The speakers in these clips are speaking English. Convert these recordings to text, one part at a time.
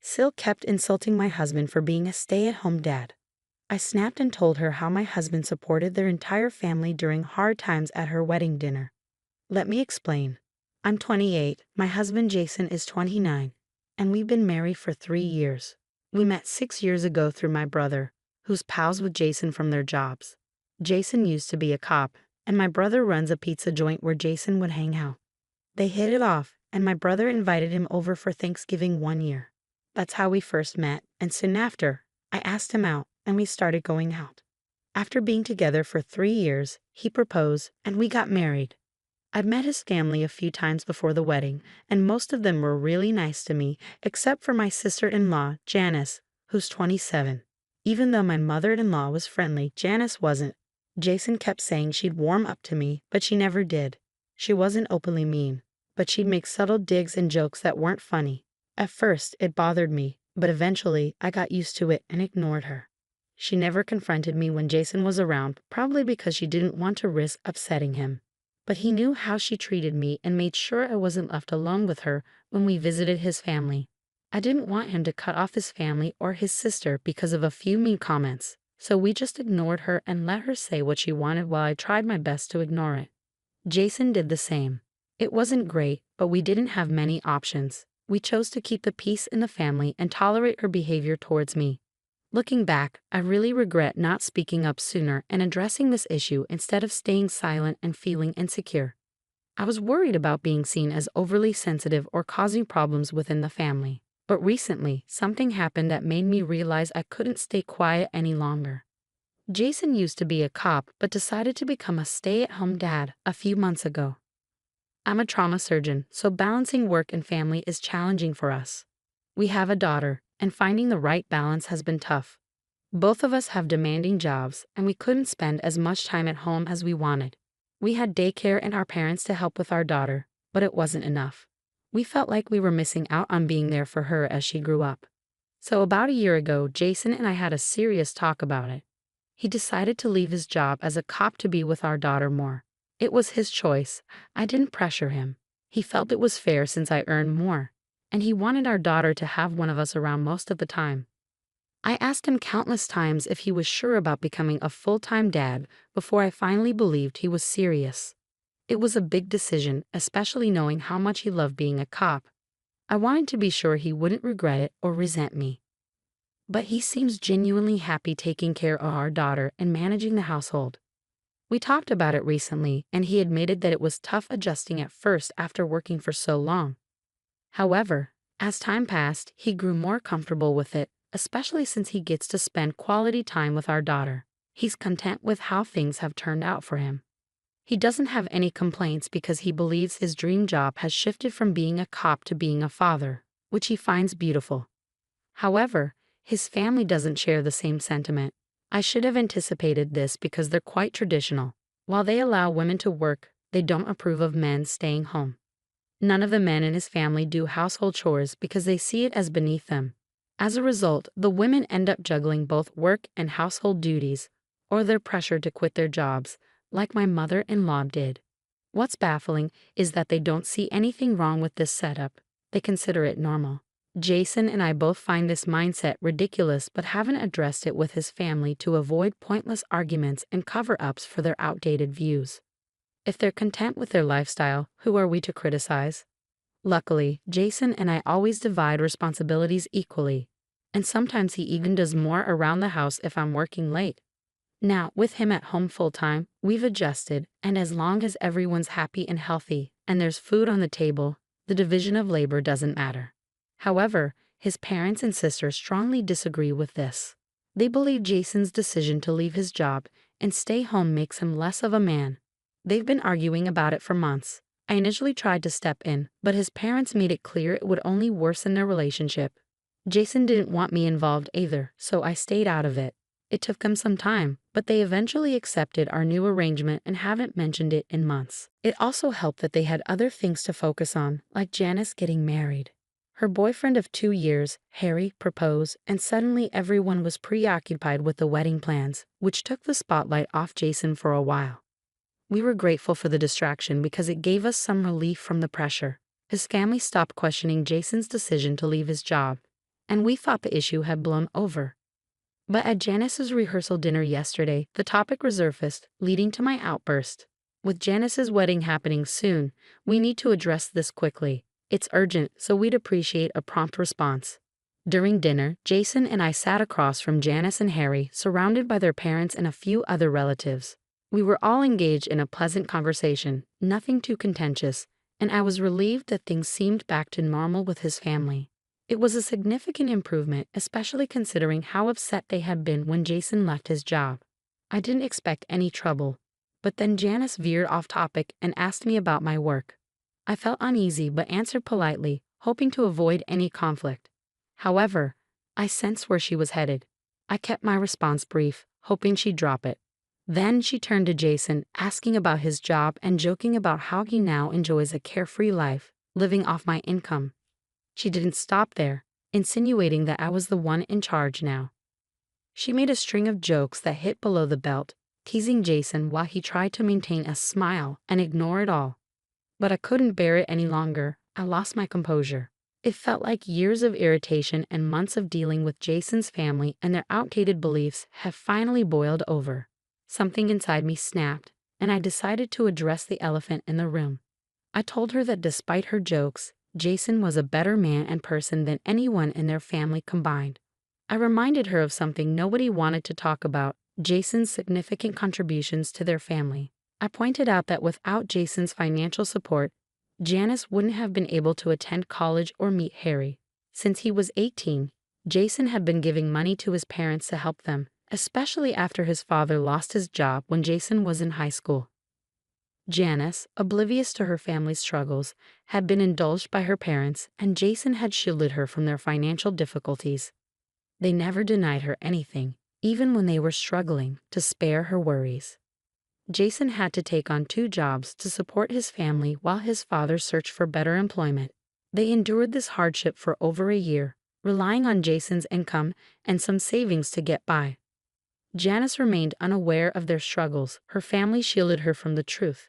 Sil kept insulting my husband for being a stay-at-home dad. I snapped and told her how my husband supported their entire family during hard times at her wedding dinner. Let me explain. I'm 28, my husband Jason is 29, and we've been married for 3 years. We met 6 years ago through my brother, who's pals with Jason from their jobs. Jason used to be a cop, and my brother runs a pizza joint where Jason would hang out. They hit it off, and my brother invited him over for Thanksgiving one year. That's how we first met, and soon after, I asked him out, and we started going out. After being together for 3 years, he proposed, and we got married. I've met his family a few times before the wedding, and most of them were really nice to me, except for my sister-in-law, Janice, who's 27. Even though my mother-in-law was friendly, Janice wasn't. Jason kept saying she'd warm up to me, but she never did. She wasn't openly mean, but she'd make subtle digs and jokes that weren't funny. At first, it bothered me, but eventually I got used to it and ignored her. She never confronted me when Jason was around, probably because she didn't want to risk upsetting him. But he knew how she treated me and made sure I wasn't left alone with her when we visited his family. I didn't want him to cut off his family or his sister because of a few mean comments, so we just ignored her and let her say what she wanted while I tried my best to ignore it. Jason did the same. It wasn't great, but we didn't have many options. We chose to keep the peace in the family and tolerate her behavior towards me. Looking back, I really regret not speaking up sooner and addressing this issue instead of staying silent and feeling insecure. I was worried about being seen as overly sensitive or causing problems within the family. But recently, something happened that made me realize I couldn't stay quiet any longer. Jason used to be a cop but decided to become a stay-at-home dad a few months ago. I'm a trauma surgeon, so balancing work and family is challenging for us. We have a daughter, and finding the right balance has been tough. Both of us have demanding jobs, and we couldn't spend as much time at home as we wanted. We had daycare and our parents to help with our daughter, but it wasn't enough. We felt like we were missing out on being there for her as she grew up. So about a year ago, Jason and I had a serious talk about it. He decided to leave his job as a cop to be with our daughter more. It was his choice. I didn't pressure him. He felt it was fair since I earned more, and he wanted our daughter to have one of us around most of the time. I asked him countless times if he was sure about becoming a full-time dad before I finally believed he was serious. It was a big decision, especially knowing how much he loved being a cop. I wanted to be sure he wouldn't regret it or resent me. But he seems genuinely happy taking care of our daughter and managing the household. We talked about it recently, and he admitted that it was tough adjusting at first after working for so long. However, as time passed, he grew more comfortable with it, especially since he gets to spend quality time with our daughter. He's content with how things have turned out for him. He doesn't have any complaints because he believes his dream job has shifted from being a cop to being a father, which he finds beautiful. However, his family doesn't share the same sentiment. I should have anticipated this because they're quite traditional. While they allow women to work, they don't approve of men staying home. None of the men in his family do household chores because they see it as beneath them. As a result, the women end up juggling both work and household duties, or they're pressured to quit their jobs, like my mother-in-law did. What's baffling is that they don't see anything wrong with this setup. They consider it normal. Jason and I both find this mindset ridiculous but haven't addressed it with his family to avoid pointless arguments and cover-ups for their outdated views. If they're content with their lifestyle, who are we to criticize? Luckily, Jason and I always divide responsibilities equally, and sometimes he even does more around the house if I'm working late. Now, with him at home full-time, we've adjusted, and as long as everyone's happy and healthy, and there's food on the table, the division of labor doesn't matter. However, his parents and sisters strongly disagree with this. They believe Jason's decision to leave his job and stay home makes him less of a man. They've been arguing about it for months. I initially tried to step in, but his parents made it clear it would only worsen their relationship. Jason didn't want me involved either, so I stayed out of it. It took them some time, but they eventually accepted our new arrangement and haven't mentioned it in months. It also helped that they had other things to focus on, like Janice getting married. Her boyfriend of 2 years, Harry, proposed, and suddenly everyone was preoccupied with the wedding plans, which took the spotlight off Jason for a while. We were grateful for the distraction because it gave us some relief from the pressure. His family stopped questioning Jason's decision to leave his job, and we thought the issue had blown over. But at Janice's rehearsal dinner yesterday, the topic resurfaced, leading to my outburst. With Janice's wedding happening soon, we need to address this quickly. It's urgent, so we'd appreciate a prompt response. During dinner, Jason and I sat across from Janice and Harry, surrounded by their parents and a few other relatives. We were all engaged in a pleasant conversation, nothing too contentious, and I was relieved that things seemed back to normal with his family. It was a significant improvement, especially considering how upset they had been when Jason left his job. I didn't expect any trouble, but then Janice veered off topic and asked me about my work. I felt uneasy but answered politely, hoping to avoid any conflict. However, I sensed where she was headed. I kept my response brief, hoping she'd drop it. Then she turned to Jason, asking about his job and joking about how he now enjoys a carefree life, living off my income. She didn't stop there, insinuating that I was the one in charge now. She made a string of jokes that hit below the belt, teasing Jason while he tried to maintain a smile and ignore it all. But I couldn't bear it any longer. I lost my composure. It felt like years of irritation and months of dealing with Jason's family and their outdated beliefs have finally boiled over. Something inside me snapped, and I decided to address the elephant in the room. I told her that despite her jokes, Jason was a better man and person than anyone in their family combined. I reminded her of something nobody wanted to talk about, Jason's significant contributions to their family. I pointed out that without Jason's financial support, Janice wouldn't have been able to attend college or meet Harry. Since he was 18, Jason had been giving money to his parents to help them, especially after his father lost his job when Jason was in high school. Janice, oblivious to her family's struggles, had been indulged by her parents, and Jason had shielded her from their financial difficulties. They never denied her anything, even when they were struggling, to spare her worries. Jason had to take on 2 jobs to support his family while his father searched for better employment. They endured this hardship for over a year, relying on Jason's income and some savings to get by. Janice remained unaware of their struggles. Her family shielded her from the truth.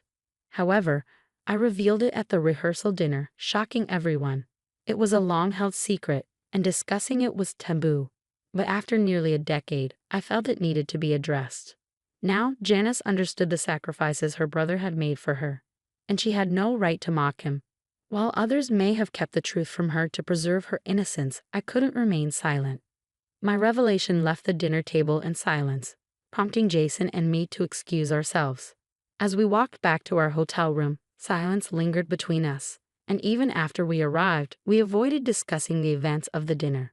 However, I revealed it at the rehearsal dinner, shocking everyone. It was a long-held secret, and discussing it was taboo. But after nearly a decade, I felt it needed to be addressed. Now, Janice understood the sacrifices her brother had made for her, and she had no right to mock him. While others may have kept the truth from her to preserve her innocence, I couldn't remain silent. My revelation left the dinner table in silence, prompting Jason and me to excuse ourselves. As we walked back to our hotel room, silence lingered between us, and even after we arrived, we avoided discussing the events of the dinner.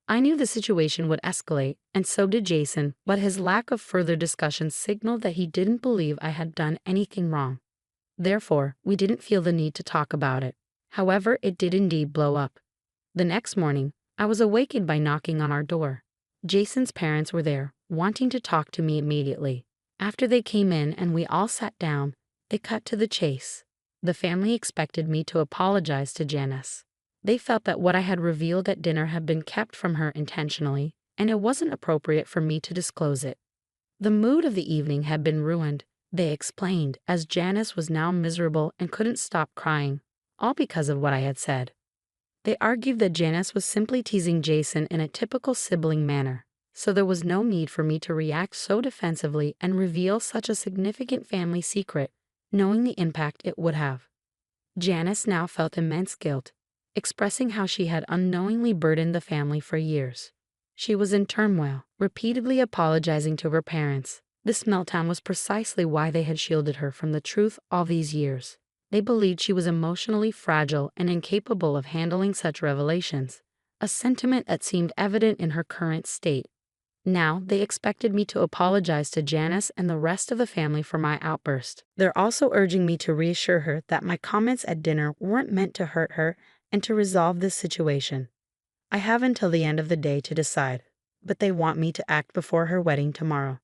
I knew the situation would escalate, and so did Jason, but his lack of further discussion signaled that he didn't believe I had done anything wrong. Therefore, we didn't feel the need to talk about it. However, it did indeed blow up. The next morning, I was awakened by knocking on our door. Jason's parents were there, wanting to talk to me immediately. After they came in and we all sat down, they cut to the chase. The family expected me to apologize to Janice. They felt that what I had revealed at dinner had been kept from her intentionally, and it wasn't appropriate for me to disclose it. The mood of the evening had been ruined, they explained, as Janice was now miserable and couldn't stop crying, all because of what I had said. They argued that Janice was simply teasing Jason in a typical sibling manner, so there was no need for me to react so defensively and reveal such a significant family secret, knowing the impact it would have. Janice now felt immense guilt, expressing how she had unknowingly burdened the family for years. She was in turmoil, repeatedly apologizing to her parents. This meltdown was precisely why they had shielded her from the truth all these years. They believed she was emotionally fragile and incapable of handling such revelations, a sentiment that seemed evident in her current state. Now, they expected me to apologize to Janice and the rest of the family for my outburst. They're also urging me to reassure her that my comments at dinner weren't meant to hurt her and to resolve this situation. I have until the end of the day to decide, but they want me to act before her wedding tomorrow.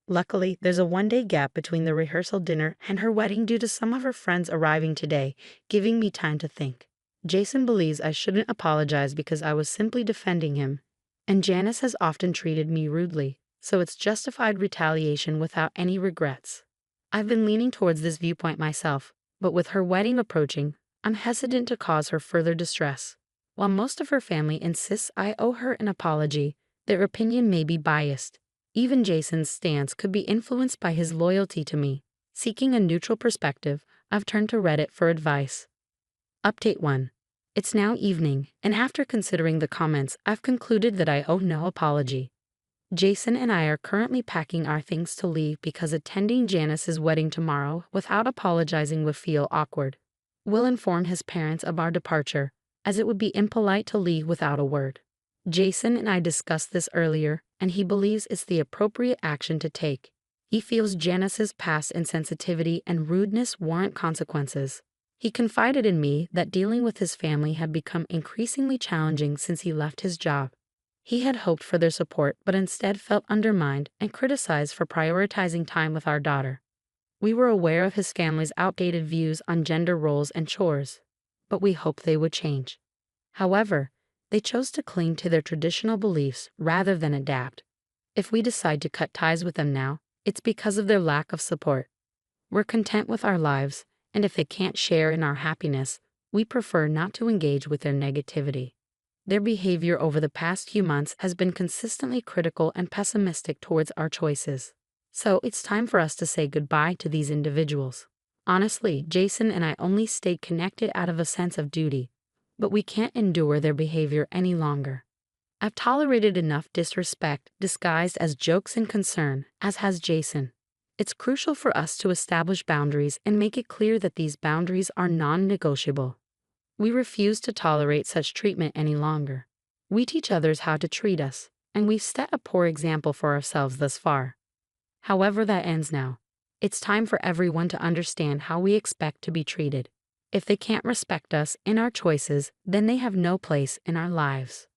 Luckily, there's a 1-day gap between the rehearsal dinner and her wedding due to some of her friends arriving today, giving me time to think. Jason believes I shouldn't apologize because I was simply defending him, and Janice has often treated me rudely, so it's justified retaliation without any regrets. I've been leaning towards this viewpoint myself, but with her wedding approaching, I'm hesitant to cause her further distress. While most of her family insists I owe her an apology, their opinion may be biased. Even Jason's stance could be influenced by his loyalty to me. Seeking a neutral perspective, I've turned to Reddit for advice. Update 1. It's now evening, and after considering the comments, I've concluded that I owe no apology. Jason and I are currently packing our things to leave because attending Janice's wedding tomorrow without apologizing would feel awkward. We'll inform his parents of our departure, as it would be impolite to leave without a word. Jason and I discussed this earlier, and he believes it's the appropriate action to take. He feels Janice's past insensitivity and rudeness warrant consequences. He confided in me that dealing with his family had become increasingly challenging since he left his job. He had hoped for their support but instead felt undermined and criticized for prioritizing time with our daughter. We were aware of his family's outdated views on gender roles and chores, but we hoped they would change. However, they chose to cling to their traditional beliefs rather than adapt. If we decide to cut ties with them now, it's because of their lack of support. We're content with our lives, and if they can't share in our happiness, we prefer not to engage with their negativity. Their behavior over the past few months has been consistently critical and pessimistic towards our choices. So it's time for us to say goodbye to these individuals. Honestly, Jason and I only stayed connected out of a sense of duty, but we can't endure their behavior any longer. I've tolerated enough disrespect disguised as jokes and concern, as has Jason. It's crucial for us to establish boundaries and make it clear that these boundaries are non-negotiable. We refuse to tolerate such treatment any longer. We teach others how to treat us, and we've set a poor example for ourselves thus far. However that ends now, it's time for everyone to understand how we expect to be treated. If they can't respect us and our choices, then they have no place in our lives.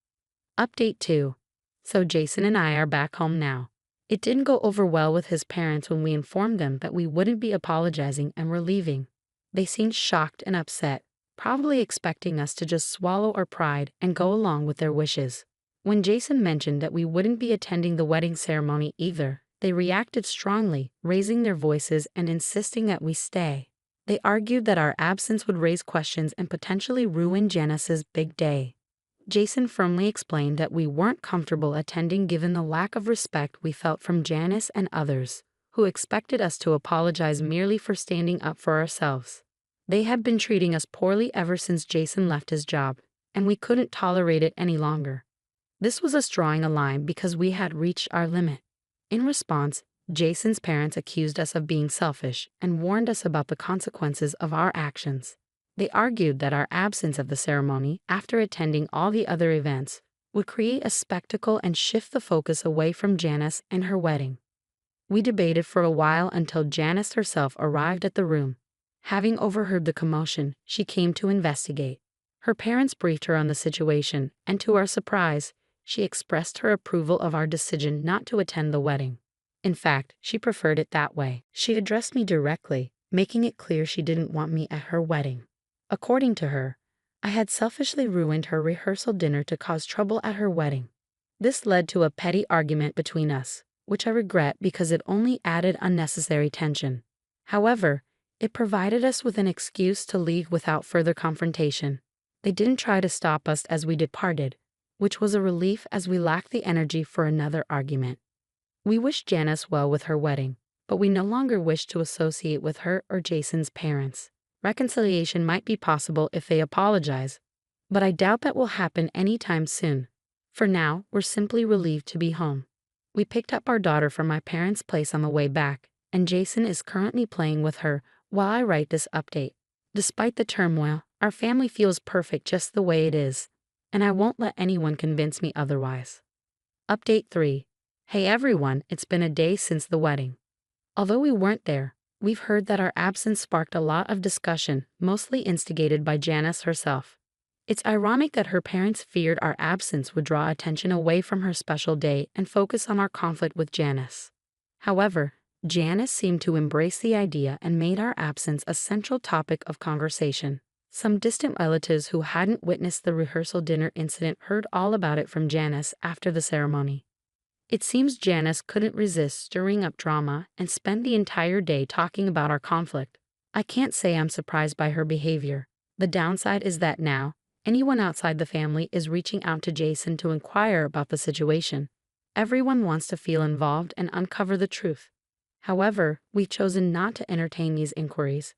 Update 2. So Jason and I are back home now. It didn't go over well with his parents when we informed them that we wouldn't be apologizing and we're leaving. They seemed shocked and upset, probably expecting us to just swallow our pride and go along with their wishes. When Jason mentioned that we wouldn't be attending the wedding ceremony either, they reacted strongly, raising their voices and insisting that we stay. They argued that our absence would raise questions and potentially ruin Janice's big day. Jason firmly explained that we weren't comfortable attending given the lack of respect we felt from Janice and others, who expected us to apologize merely for standing up for ourselves. They had been treating us poorly ever since Jason left his job, and we couldn't tolerate it any longer. This was us drawing a line because we had reached our limit. In response, Jason's parents accused us of being selfish and warned us about the consequences of our actions. They argued that our absence of the ceremony, after attending all the other events, would create a spectacle and shift the focus away from Janice and her wedding. We debated for a while until Janice herself arrived at the room. Having overheard the commotion, she came to investigate. Her parents briefed her on the situation, and to our surprise, she expressed her approval of our decision not to attend the wedding. In fact, she preferred it that way. She addressed me directly, making it clear she didn't want me at her wedding. According to her, I had selfishly ruined her rehearsal dinner to cause trouble at her wedding. This led to a petty argument between us, which I regret because it only added unnecessary tension. However, it provided us with an excuse to leave without further confrontation. They didn't try to stop us as we departed, which was a relief as we lacked the energy for another argument. We wished Janice well with her wedding, but we no longer wished to associate with her or Jason's parents. Reconciliation might be possible if they apologize, but I doubt that will happen anytime soon. For now, we're simply relieved to be home. We picked up our daughter from my parents' place on the way back, and Jason is currently playing with her while I write this update. Despite the turmoil, our family feels perfect just the way it is, and I won't let anyone convince me otherwise. Update 3. Hey everyone, it's been a day since the wedding. Although we weren't there, we've heard that our absence sparked a lot of discussion, mostly instigated by Janice herself. It's ironic that her parents feared our absence would draw attention away from her special day and focus on our conflict with Janice. However, Janice seemed to embrace the idea and made our absence a central topic of conversation. Some distant relatives who hadn't witnessed the rehearsal dinner incident heard all about it from Janice after the ceremony. It seems Janice couldn't resist stirring up drama and spent the entire day talking about our conflict. I can't say I'm surprised by her behavior. The downside is that now, Anyone outside the family is reaching out to Jason to inquire about the situation. Everyone wants to feel involved and uncover the truth. However, we've chosen not to entertain these inquiries.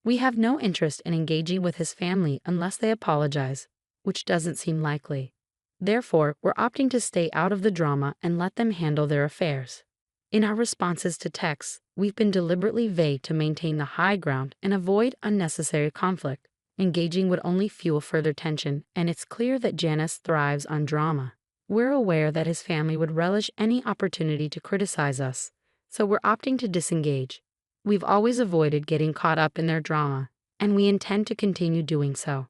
We have no interest in engaging with his family unless they apologize, which doesn't seem likely. Therefore, we're opting to stay out of the drama and let them handle their affairs. In our responses to texts, we've been deliberately vague to maintain the high ground and avoid unnecessary conflict. Engaging would only fuel further tension, and it's clear that Janice thrives on drama. We're aware that his family would relish any opportunity to criticize us, so we're opting to disengage. We've always avoided getting caught up in their drama, and we intend to continue doing so.